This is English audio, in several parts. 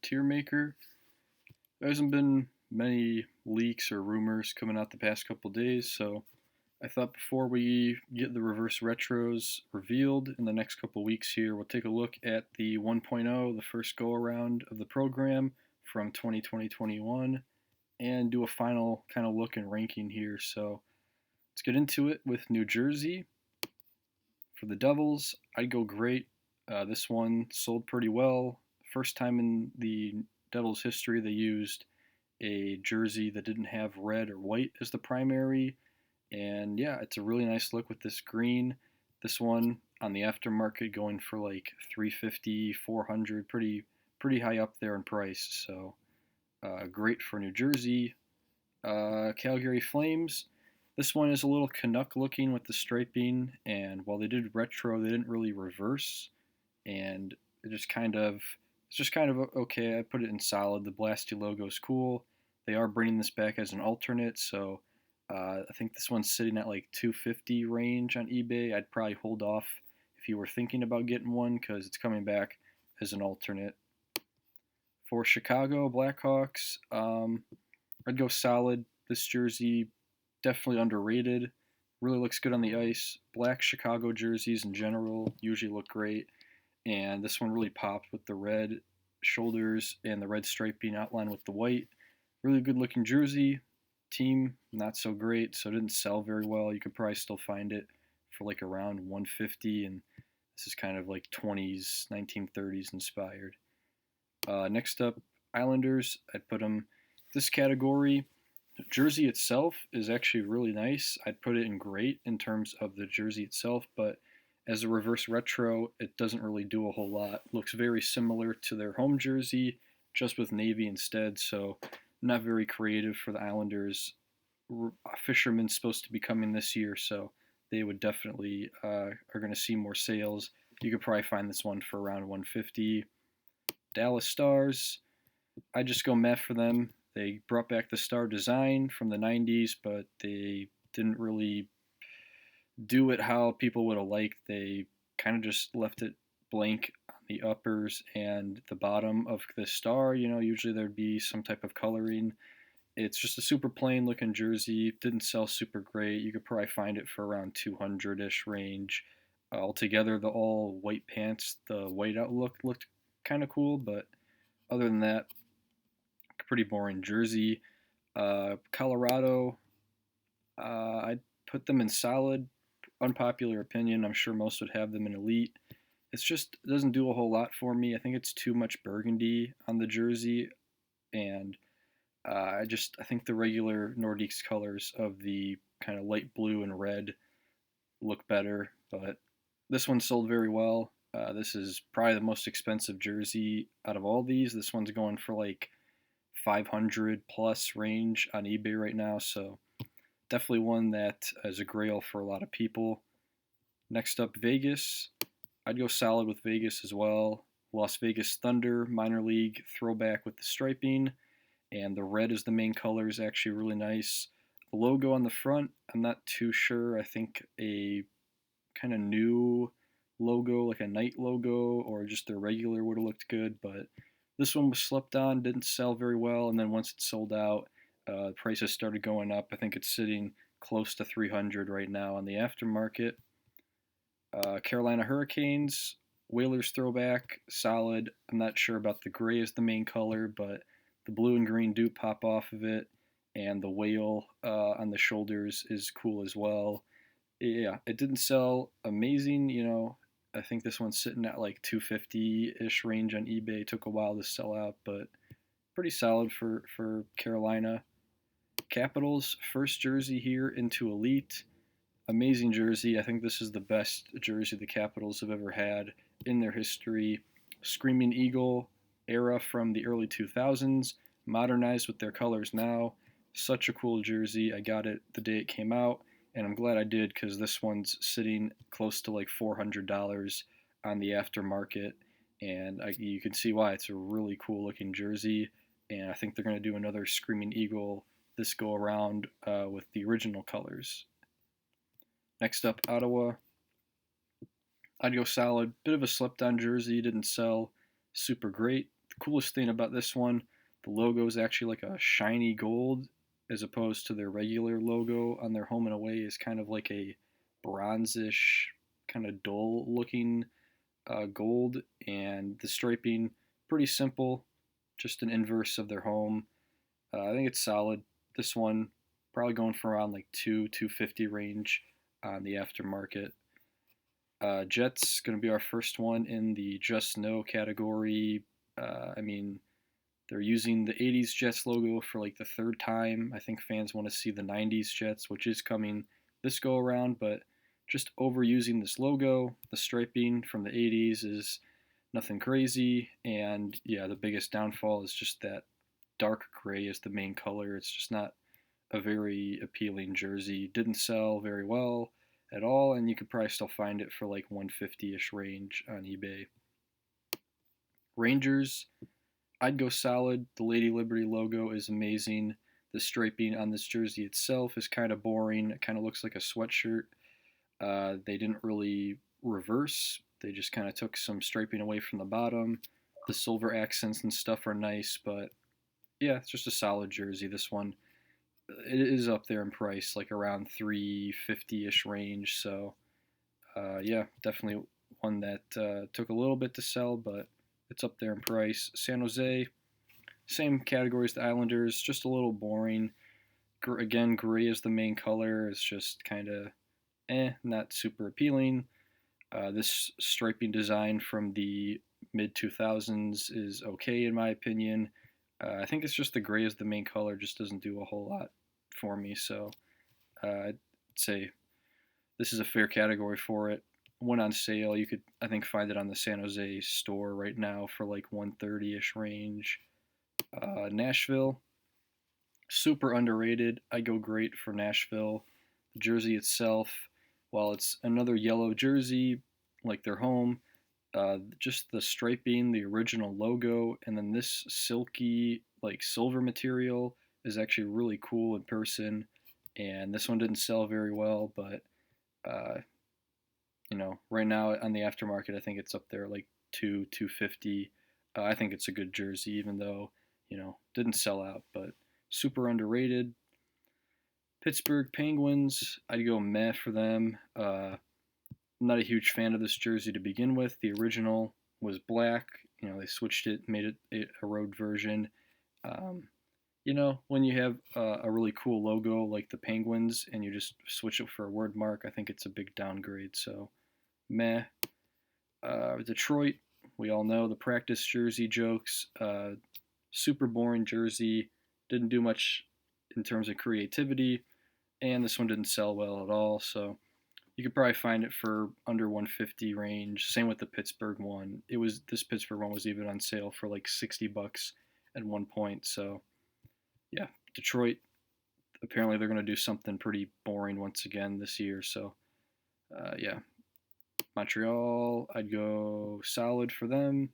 tier maker. There hasn't been many leaks or rumors coming out the past couple days, so I thought before we get the reverse retros revealed in the next couple weeks here, we'll take a look at the 1.0, the first go around of the program from 2020-21, and do a final kind of look and ranking here. So let's get into it with New Jersey. For the Devils, I'd go great. This one sold pretty well. First time in the Devils' history they used a jersey that didn't have red or white as the primary. And yeah, it's a really nice look with this green. This one on the aftermarket going for like 350, 400, pretty high up there in price. So great for New Jersey. Calgary Flames. This one is a little Canuck looking with the striping, and while they did retro, they didn't really reverse, and it's just kind of okay. I put it in solid. The Blasty logo is cool. They are bringing this back as an alternate, so I think this one's sitting at like 250 range on eBay. I'd probably hold off if you were thinking about getting one because it's coming back as an alternate. For Chicago Blackhawks, I'd go solid. This jersey definitely underrated. Really looks good on the ice. Black Chicago jerseys in general usually look great, and this one really popped with the red shoulders and the red striping outline with the white. Really good looking jersey. Team not so great, so it didn't sell very well. You could probably still find it for like around 150, and this is kind of like 20s, 1930s inspired. Next up, Islanders. I'd put them this category. The jersey itself is actually really nice. I'd put it in great in terms of the jersey itself, but as a reverse retro, it doesn't really do a whole lot. Looks very similar to their home jersey, just with navy instead, so not very creative for the Islanders. Fisherman's supposed to be coming this year, so they would definitely are going to see more sales. You could probably find this one for around 150. Dallas Stars, I just go meh for them. They brought back the star design from the 90s, but they didn't really do it how people would have liked. They kind of just left it blank on the uppers and the bottom of the star. You know, usually there'd be some type of coloring. It's just a super plain looking jersey. Didn't sell super great. You could probably find it for around 200-ish range. Altogether, the all white pants, the white outlook looked kind of cool, but other than that, pretty boring jersey. Colorado, I'd put them in solid. Unpopular opinion. I'm sure most would have them in elite. It doesn't do a whole lot for me. I think it's too much burgundy on the jersey, and I think the regular Nordiques colors of the kind of light blue and red look better. But this one sold very well. This is probably the most expensive jersey out of all these. This one's going for like 500 plus range on eBay right now, so definitely one that is a grail for a lot of people. Next up, Vegas. I'd go solid with Vegas as well. Las Vegas Thunder, minor league throwback with the striping, and the red is the main color is actually really nice. The logo on the front, I'm not too sure. I think a kind of new logo, like a night logo, or just their regular would have looked good, but this one was slept on, didn't sell very well, and then once it sold out, prices started going up. I think it's sitting close to 300 right now on the aftermarket. Carolina Hurricanes, Whalers throwback, solid. I'm not sure about the gray as the main color, but the blue and green do pop off of it, and the whale on the shoulders is cool as well. Yeah, it didn't sell amazing, you know. I think this one's sitting at like 250-ish range on eBay. It took a while to sell out, but pretty solid for Carolina. Capitals, first jersey here into Elite. Amazing jersey. I think this is the best jersey the Capitals have ever had in their history. Screaming Eagle era from the early 2000s, modernized with their colors now. Such a cool jersey. I got it the day it came out, and I'm glad I did because this one's sitting close to like $400 on the aftermarket, and you can see why. It's a really cool looking jersey, and I think they're going to do another Screaming Eagle this go around with the original colors. Next up, Ottawa. I'd go solid. Bit of a slept on jersey, didn't sell super great. The coolest thing about this one, the logo is actually like a shiny gold, as opposed to their regular logo on their home and away is kind of like a bronzish, kind of dull looking gold, and the striping pretty simple, just an inverse of their home. I think it's solid. This one probably going for around like 250 range on the aftermarket. Jets going to be our first one in the just no category. I mean, they're using the 80s Jets logo for like the third time. I think fans want to see the 90s Jets, which is coming this go around, but just overusing this logo. The striping from the 80s is nothing crazy. And yeah, the biggest downfall is just that dark gray is the main color. It's just not a very appealing jersey. Didn't sell very well at all, and you could probably still find it for like 150-ish range on eBay. Rangers, I'd go solid. The Lady Liberty logo is amazing. The striping on this jersey itself is kind of boring. It kind of looks like a sweatshirt. They didn't really reverse. They just kind of took some striping away from the bottom. The silver accents and stuff are nice, but yeah, it's just a solid jersey. This one, it is up there in price, like around 350-ish range. So yeah, definitely one that took a little bit to sell, but it's up there in price. San Jose, same category as the Islanders, just a little boring. Again, gray is the main color. It's just kind of not super appealing. This striping design from the mid 2000s is okay in my opinion. I think it's just the gray is the main color, just doesn't do a whole lot for me. So I'd say this is a fair category for it. Went on sale. You could, I think, find it on the San Jose store right now for like 130-ish range. Nashville, super underrated. I go great for Nashville. The jersey itself, while it's another yellow jersey, like their home, just the striping, the original logo, and then this silky, like silver material is actually really cool in person. And this one didn't sell very well, but uh, right now on the aftermarket, I think it's up there like 250. I think it's a good jersey, even though didn't sell out, but super underrated. Pittsburgh Penguins, I'd go meh for them. I'm not a huge fan of this jersey to begin with. The original was black. They switched it, made it a road version. Um, when you have a really cool logo like the Penguins and you just switch it for a word mark, I think it's a big downgrade. So, meh. Detroit, we all know the practice jersey jokes. Super boring jersey. Didn't do much in terms of creativity, and this one didn't sell well at all. So you could probably find it for under 150 range. Same with the Pittsburgh one. This Pittsburgh one was even on sale for like $60 at one point. So yeah, Detroit. Apparently they're going to do something pretty boring once again this year. So yeah, Montreal. I'd go solid for them.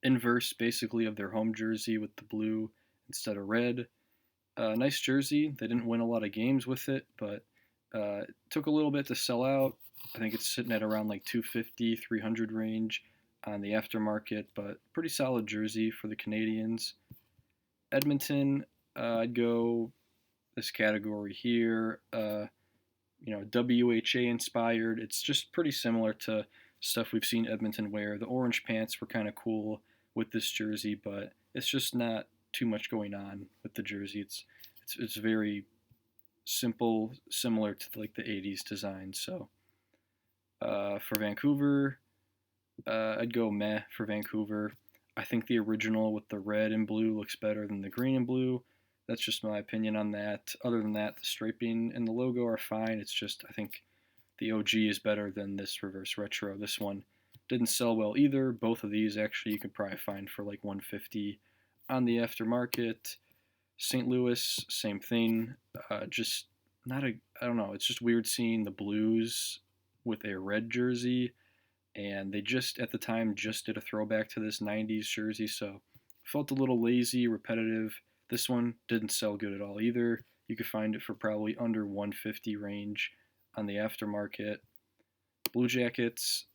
Inverse basically of their home jersey with the blue instead of red. Nice jersey. They didn't win a lot of games with it, but it took a little bit to sell out. I think it's sitting at around like 250, 300 range on the aftermarket, but pretty solid jersey for the Canadians. Edmonton, I'd go this category here. WHA inspired. It's just pretty similar to stuff we've seen Edmonton wear. The orange pants were kind of cool with this jersey, but it's just not too much going on with the jersey. It's very simple, similar to like the 80s design. So for Vancouver, I'd go meh for Vancouver. I think the original with the red and blue looks better than the green and blue. That's just my opinion on that. Other than that, the striping and the logo are fine. It's just I think the OG is better than this reverse retro. This one didn't sell well either. Both of these actually you could probably find for like 150 on the aftermarket. St. Louis, same thing. Just not a. I don't know. It's just weird seeing the Blues with a red jersey, and they just at the time just did a throwback to this '90s jersey, so felt a little lazy, repetitive. This one didn't sell good at all either. You could find it for probably under 150 range on the aftermarket. Blue Jackets,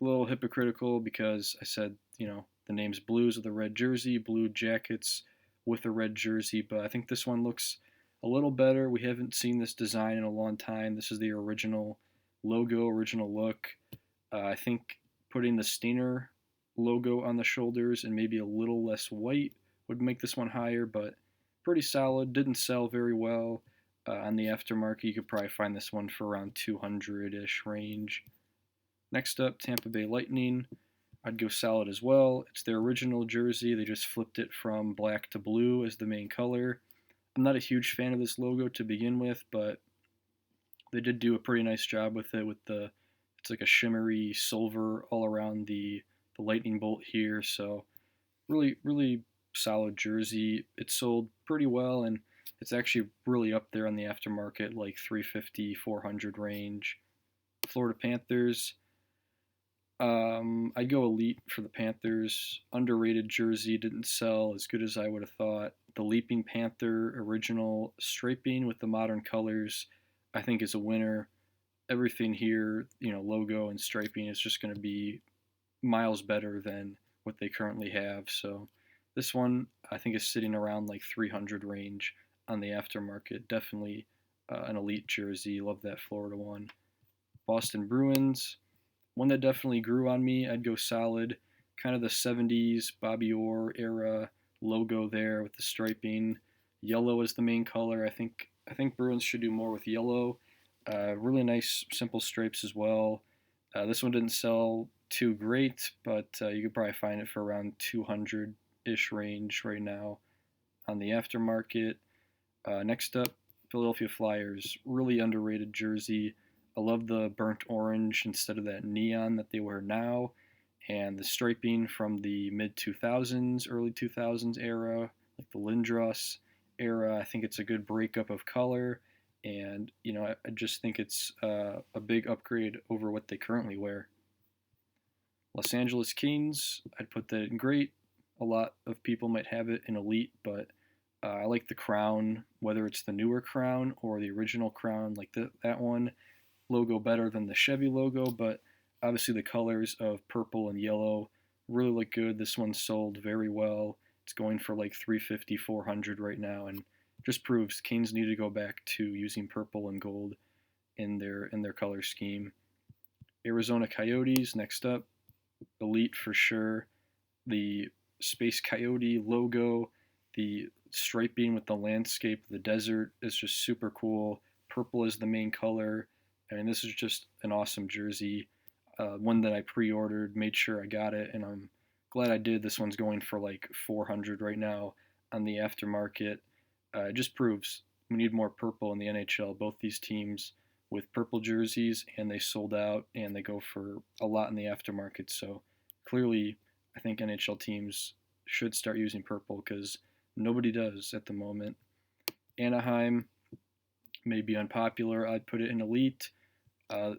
A little hypocritical because I said, the name's Blues with a red jersey, blue jackets with a red jersey, but I think this one looks a little better. We haven't seen this design in a long time. This is the original logo, original look. I think putting the Steiner logo on the shoulders and maybe a little less white would make this one higher, but pretty solid. Didn't sell very well. On the aftermarket, you could probably find this one for around 200-ish range. Next up, Tampa Bay Lightning. I'd go solid as well. It's their original jersey. They just flipped it from black to blue as the main color. I'm not a huge fan of this logo to begin with, but they did do a pretty nice job with it. It's like a shimmery silver all around the lightning bolt here. So really, really solid jersey. It sold pretty well, and it's actually really up there on the aftermarket, like 350, 400 range. Florida Panthers. I'd go elite for the Panthers. Underrated jersey, didn't sell as good as I would have thought. The Leaping Panther original striping with the modern colors, I think is a winner. Everything here, logo and striping is just going to be miles better than what they currently have. So this one I think is sitting around like 300 range on the aftermarket. Definitely an elite jersey. Love that Florida one. Boston Bruins. One that definitely grew on me. I'd go solid. Kind of the 70s Bobby Orr era logo there with the striping. Yellow is the main color. I think Bruins should do more with yellow. Really nice simple stripes as well. This one didn't sell too great, but you could probably find it for around 200-ish range right now on the aftermarket. Next up, Philadelphia Flyers. Really underrated jersey. I love the burnt orange instead of that neon that they wear now, and the striping from the mid 2000s, early 2000s era, like the Lindros era. I think it's a good breakup of color, and I just think it's a big upgrade over what they currently wear. Los Angeles Kings, I'd put that in great. A lot of people might have it in elite, but I like the crown, whether it's the newer crown or the original crown, like that one logo better than the Chevy logo, but obviously the colors of purple and yellow really look good. This one sold very well. It's going for like 350, 400 right now, and just proves Canes need to go back to using purple and gold in their color scheme. Arizona Coyotes next up, elite for sure. The Space Coyote logo, the striping with the landscape, the desert is just super cool. Purple is the main color. I mean, this is just an awesome jersey. One that I pre-ordered, made sure I got it, and I'm glad I did. This one's going for like 400 right now on the aftermarket. It just proves we need more purple in the NHL. Both these teams with purple jerseys, and they sold out, and they go for a lot in the aftermarket. So clearly, I think NHL teams should start using purple because nobody does at the moment. Anaheim may be unpopular. I'd put it in elite.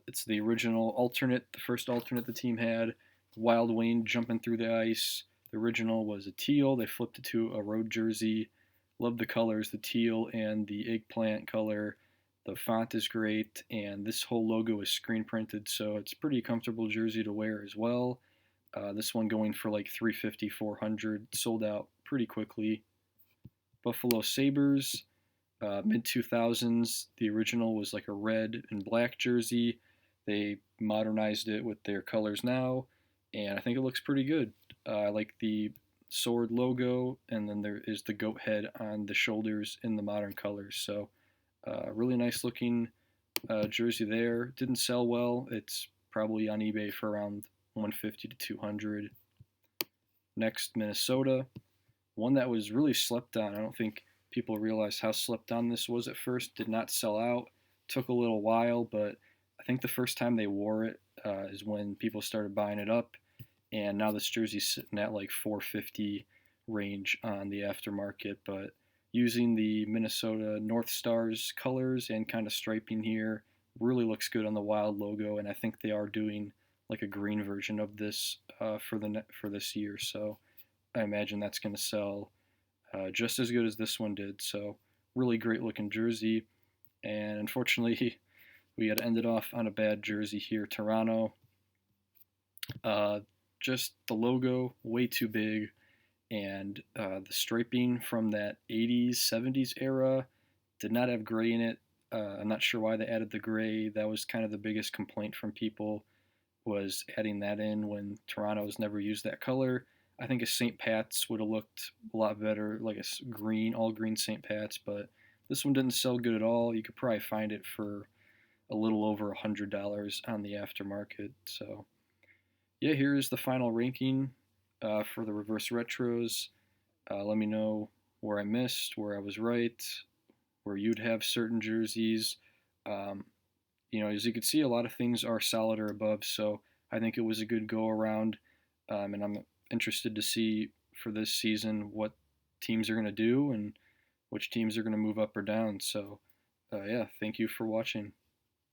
It's the original alternate, the first alternate the team had. Wild Wayne jumping through the ice. The original was a teal. They flipped it to a road jersey. Love the colors, the teal and the eggplant color. The font is great, and this whole logo is screen printed, so it's a pretty comfortable jersey to wear as well. This one going for like 350, 400, sold out pretty quickly. Buffalo Sabers, mid 2000s. The original was like a red and black jersey. They modernized it with their colors now, and I think it looks pretty good. I like the sword logo, and then there is the goat head on the shoulders in the modern colors. So, really nice looking jersey there. Didn't sell well. It's probably on eBay for around 150 to 200. Next, Minnesota. One that was really slept on. I don't think people realized how slept on this was at first. Did not sell out. Took a little while, but I think the first time they wore it is when people started buying it up. And now this jersey's sitting at like 450 range on the aftermarket. But using the Minnesota North Stars colors and kind of striping here really looks good on the Wild logo. And I think they are doing like a green version of this for this year. So I imagine that's going to sell just as good as this one did. So really great looking jersey. And unfortunately, we had ended off on a bad jersey here. Toronto. Uh, just the logo way too big, and the striping from that 80s, 70s era did not have gray in it. I'm not sure why they added the gray. That was kind of the biggest complaint from people, was adding that in when Toronto's never used that color. I think a St. Pat's would have looked a lot better, like a green, all green St. Pat's, but this one didn't sell good at all. You could probably find it for a little over $100 on the aftermarket. So yeah, here is the final ranking for the reverse retros. Let me know where I missed, where I was right, where you'd have certain jerseys. Um, as you can see, a lot of things are solid or above. So I think it was a good go around, and I'm interested to see for this season what teams are going to do and which teams are going to move up or down. So yeah, thank you for watching.